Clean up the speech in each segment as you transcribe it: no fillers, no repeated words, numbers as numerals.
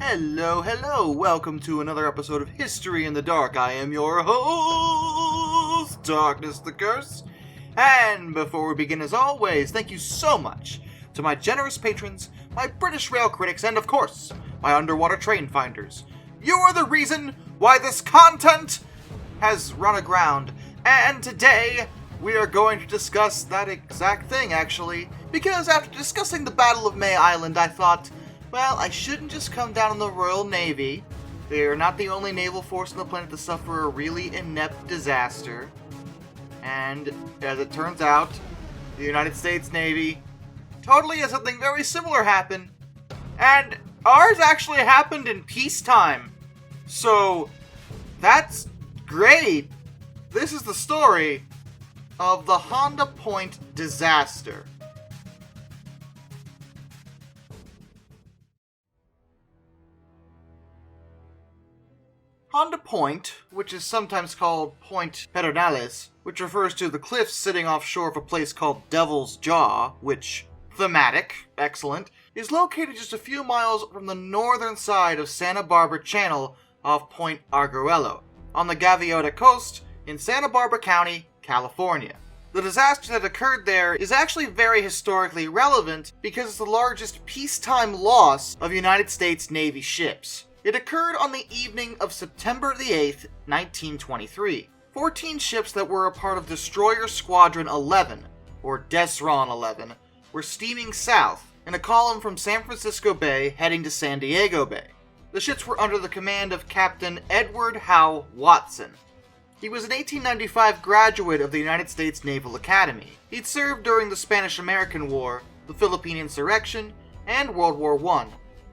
Hello, welcome to another episode of History in the Dark. I am your host, Darkness the Curse. And before we begin, as always, thank you so much to my generous patrons, my British rail critics, and of course, my underwater train finders. You are the reason why this content has run aground, and today we are going to discuss that exact thing, actually, because after discussing the Battle of May Island, I thought, well, I shouldn't just come down on the Royal Navy. They are not the only naval force on the planet to suffer a really inept disaster. And, as it turns out, the United States Navy totally has something very similar happen. And ours actually happened in peacetime. So, that's great. This is the story of the Honda Point disaster. Honda Point, which is sometimes called Point Pedernales, which refers to the cliffs sitting offshore of a place called Devil's Jaw, which, thematic, excellent, is located just a few miles from the northern side of Santa Barbara Channel off Point Arguello, on the Gaviota Coast in Santa Barbara County, California. The disaster that occurred there is actually very historically relevant because it's the largest peacetime loss of United States Navy ships. It occurred on the evening of September the 8th, 1923. 14 ships that were a part of Destroyer Squadron 11, or DESRON 11, were steaming south in a column from San Francisco Bay heading to San Diego Bay. The ships were under the command of Captain Edward Howe Watson. He was an 1895 graduate of the United States Naval Academy. He'd served during the Spanish-American War, the Philippine Insurrection, and World War I.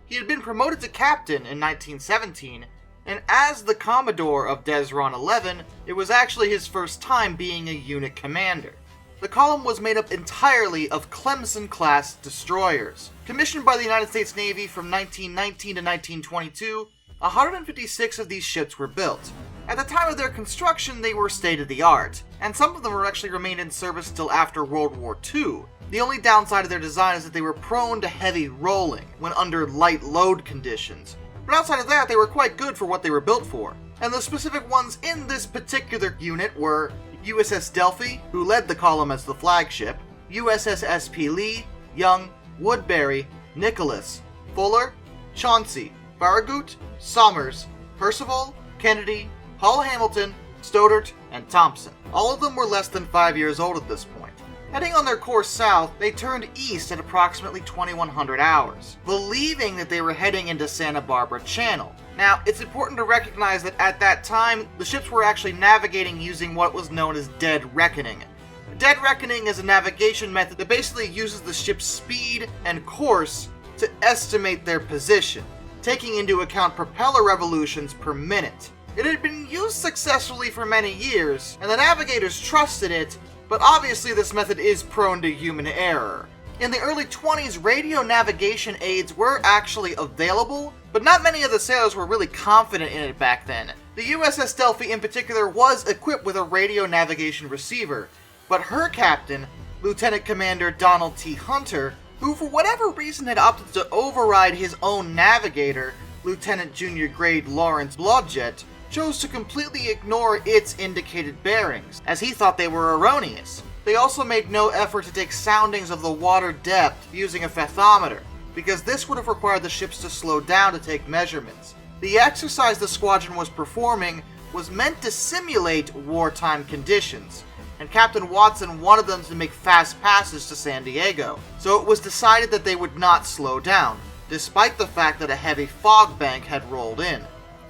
He had been promoted to captain in 1917, and as the Commodore of DESRON 11, it was actually his first time being a unit commander. The column was made up entirely of Clemson-class destroyers. Commissioned by the United States Navy from 1919 to 1922, 156 of these ships were built. At the time of their construction, they were state-of-the-art, and some of them actually remained in service until after World War II. The only downside of their design is that they were prone to heavy rolling when under light load conditions. But outside of that, they were quite good for what they were built for. And the specific ones in this particular unit were USS Delphi, who led the column as the flagship, USS SP Lee, Young, Woodbury, Nicholas, Fuller, Chauncey, Farragut, Somers, Percival, Kennedy, Hull Hamilton, Stoddart, and Thompson. All of them were less than 5 years old at this point. Heading on their course south, they turned east at approximately 2100 hours, believing that they were heading into Santa Barbara Channel. Now, it's important to recognize that at that time, the ships were actually navigating using what was known as dead reckoning. Dead reckoning is a navigation method that basically uses the ship's speed and course to estimate their position, taking into account propeller revolutions per minute. It had been used successfully for many years, and the navigators trusted it, but obviously this method is prone to human error. In the early 20s, radio navigation aids were actually available, but not many of the sailors were really confident in it back then. The USS Delphi in particular was equipped with a radio navigation receiver, but her captain, Lieutenant Commander Donald T. Hunter, who for whatever reason had opted to override his own navigator, Lieutenant Junior Grade Lawrence Blodgett, chose to completely ignore its indicated bearings, as he thought they were erroneous. They also made no effort to take soundings of the water depth using a fathometer, because this would have required the ships to slow down to take measurements. The exercise the squadron was performing was meant to simulate wartime conditions, and Captain Watson wanted them to make fast passes to San Diego, so it was decided that they would not slow down, despite the fact that a heavy fog bank had rolled in.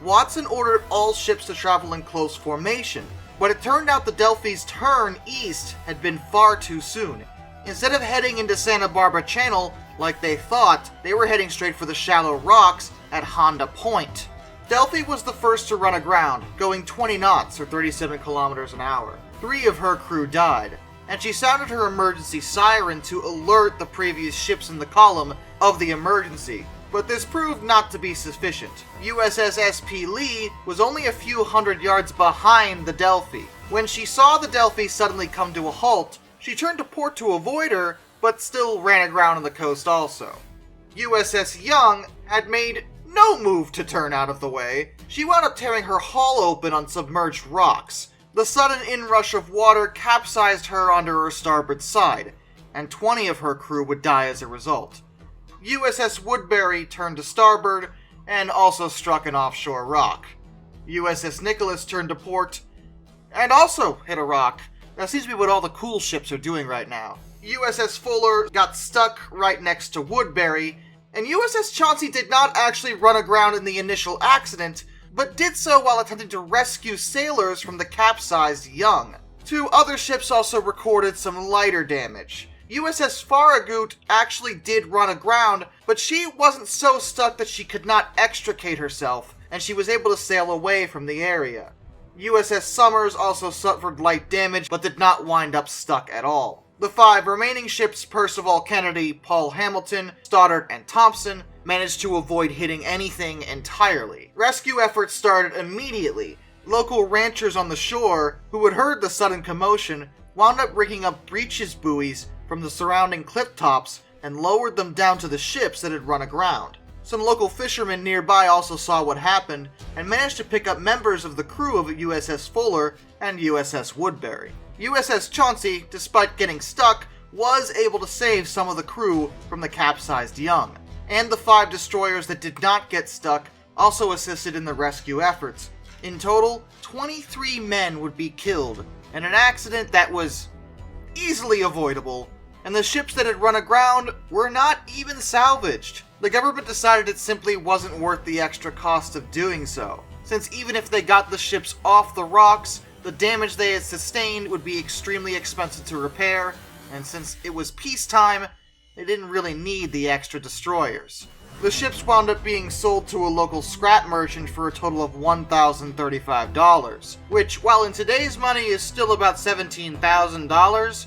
Watson ordered all ships to travel in close formation, but it turned out the Delphi's turn east had been far too soon. Instead of heading into Santa Barbara Channel like they thought, they were heading straight for the shallow rocks at Honda Point. Delphi was the first to run aground, going 20 knots or 37 kilometers an hour. 3 of her crew died, and she sounded her emergency siren to alert the previous ships in the column of the emergency. But this proved not to be sufficient. USS SP Lee was only a few hundred yards behind the Delphi. When she saw the Delphi suddenly come to a halt, she turned to port to avoid her, but still ran aground on the coast also. USS Young had made no move to turn out of the way, she wound up tearing her hull open on submerged rocks. The sudden inrush of water capsized her onto her starboard side, and 20 of her crew would die as a result. USS Woodbury turned to starboard and also struck an offshore rock. USS Nicholas turned to port and also hit a rock. That seems to be what all the cool ships are doing right now. USS Fuller got stuck right next to Woodbury, and USS Chauncey did not actually run aground in the initial accident, but did so while attempting to rescue sailors from the capsized Young. 2 other ships also recorded some lighter damage. USS Farragut actually did run aground, but she wasn't so stuck that she could not extricate herself, and she was able to sail away from the area. USS Summers also suffered light damage, but did not wind up stuck at all. The 5 remaining ships, Percival Kennedy, Paul Hamilton, Stoddard, and Thompson, managed to avoid hitting anything entirely. Rescue efforts started immediately. Local ranchers on the shore, who had heard the sudden commotion, wound up rigging up breaches buoys from the surrounding cliff tops and lowered them down to the ships that had run aground. Some local fishermen nearby also saw what happened and managed to pick up members of the crew of USS Fuller and USS Woodbury. USS Chauncey, despite getting stuck, was able to save some of the crew from the capsized Young, and the 5 destroyers that did not get stuck also assisted in the rescue efforts. In total, 23 men would be killed in an accident that was easily avoidable, and the ships that had run aground were not even salvaged. The government decided it simply wasn't worth the extra cost of doing so, since even if they got the ships off the rocks, the damage they had sustained would be extremely expensive to repair, and since it was peacetime, they didn't really need the extra destroyers. The ships wound up being sold to a local scrap merchant for a total of $1,035, which, while in today's money is still about $17,000,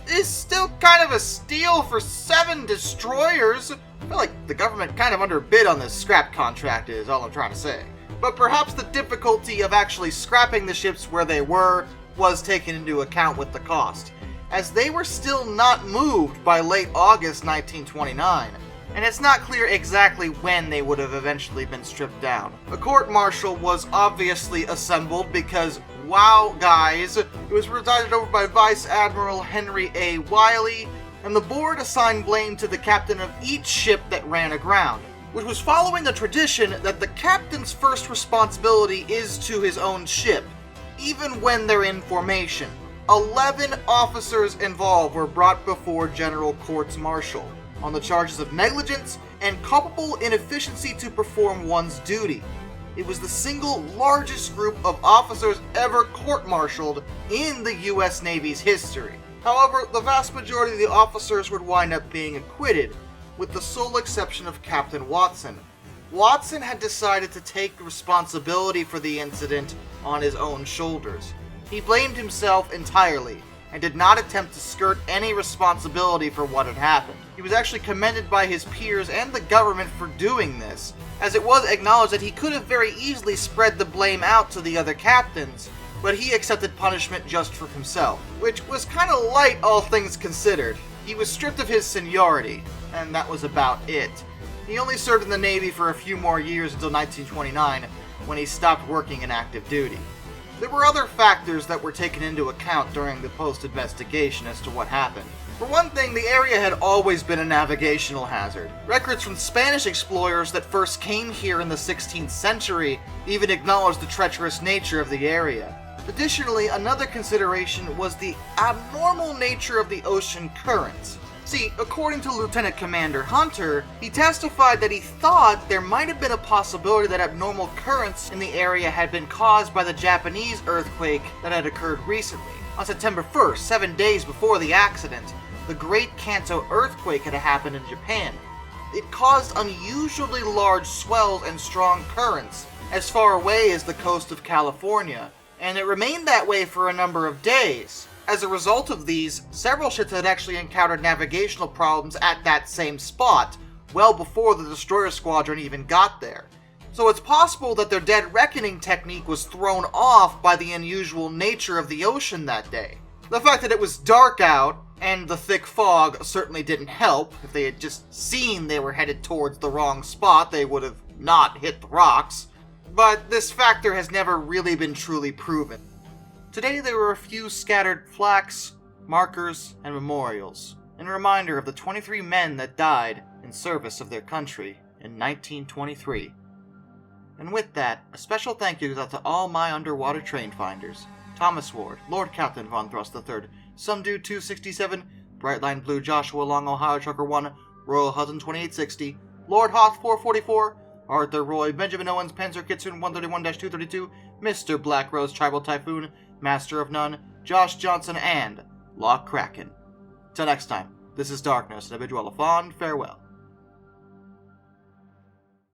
is still kind of a steal for 7 destroyers. I feel like the government kind of underbid on this scrap contract is all I'm trying to say. But perhaps the difficulty of actually scrapping the ships where they were was taken into account with the cost, as they were still not moved by late August 1929, and it's not clear exactly when they would have eventually been stripped down. A court-martial was obviously assembled because, wow guys, it was presided over by Vice Admiral Henry A. Wiley, and the board assigned blame to the captain of each ship that ran aground, which was following the tradition that the captain's first responsibility is to his own ship, even when they're in formation. 11 officers involved were brought before General Courts-Martial on the charges of negligence and culpable inefficiency to perform one's duty. It was the single largest group of officers ever court-martialed in the U.S. Navy's history. However, the vast majority of the officers would wind up being acquitted, with the sole exception of Captain Watson. Watson had decided to take responsibility for the incident on his own shoulders. He blamed himself entirely, and did not attempt to skirt any responsibility for what had happened. He was actually commended by his peers and the government for doing this, as it was acknowledged that he could have very easily spread the blame out to the other captains, but he accepted punishment just for himself, which was kinda light all things considered. He was stripped of his seniority, and that was about it. He only served in the Navy for a few more years until 1929, when he stopped working in active duty. There were other factors that were taken into account during the post-investigation as to what happened. For one thing, the area had always been a navigational hazard. Records from Spanish explorers that first came here in the 16th century even acknowledged the treacherous nature of the area. Additionally, another consideration was the abnormal nature of the ocean currents. See, according to Lieutenant Commander Hunter, he testified that he thought there might have been a possibility that abnormal currents in the area had been caused by the Japanese earthquake that had occurred recently. On September 1st, 7 days before the accident, the Great Kanto earthquake had happened in Japan. It caused unusually large swells and strong currents as far away as the coast of California, and it remained that way for a number of days. As a result of these, several ships had actually encountered navigational problems at that same spot, well before the destroyer squadron even got there. So it's possible that their dead reckoning technique was thrown off by the unusual nature of the ocean that day. The fact that it was dark out, and the thick fog certainly didn't help. If they had just seen they were headed towards the wrong spot, they would have not hit the rocks, but this factor has never really been truly proven. Today there are a few scattered plaques, markers, and memorials, in reminder of the 23 men that died in service of their country in 1923. And with that, a special thank you goes out to all my underwater train finders: Thomas Ward, Lord Captain Von Thrust III, Some Dude 267, Brightline Blue Joshua Long Ohio Trucker 1, Royal Hudson 2860, Lord Hoth 444, Arthur Roy, Benjamin Owens, Panzer Kitsune 131-232, Mr. Black Rose Tribal Typhoon, Master of None, Josh Johnson, and Lock Kraken. Till next time, this is Darkness, and I bid you all a fond farewell.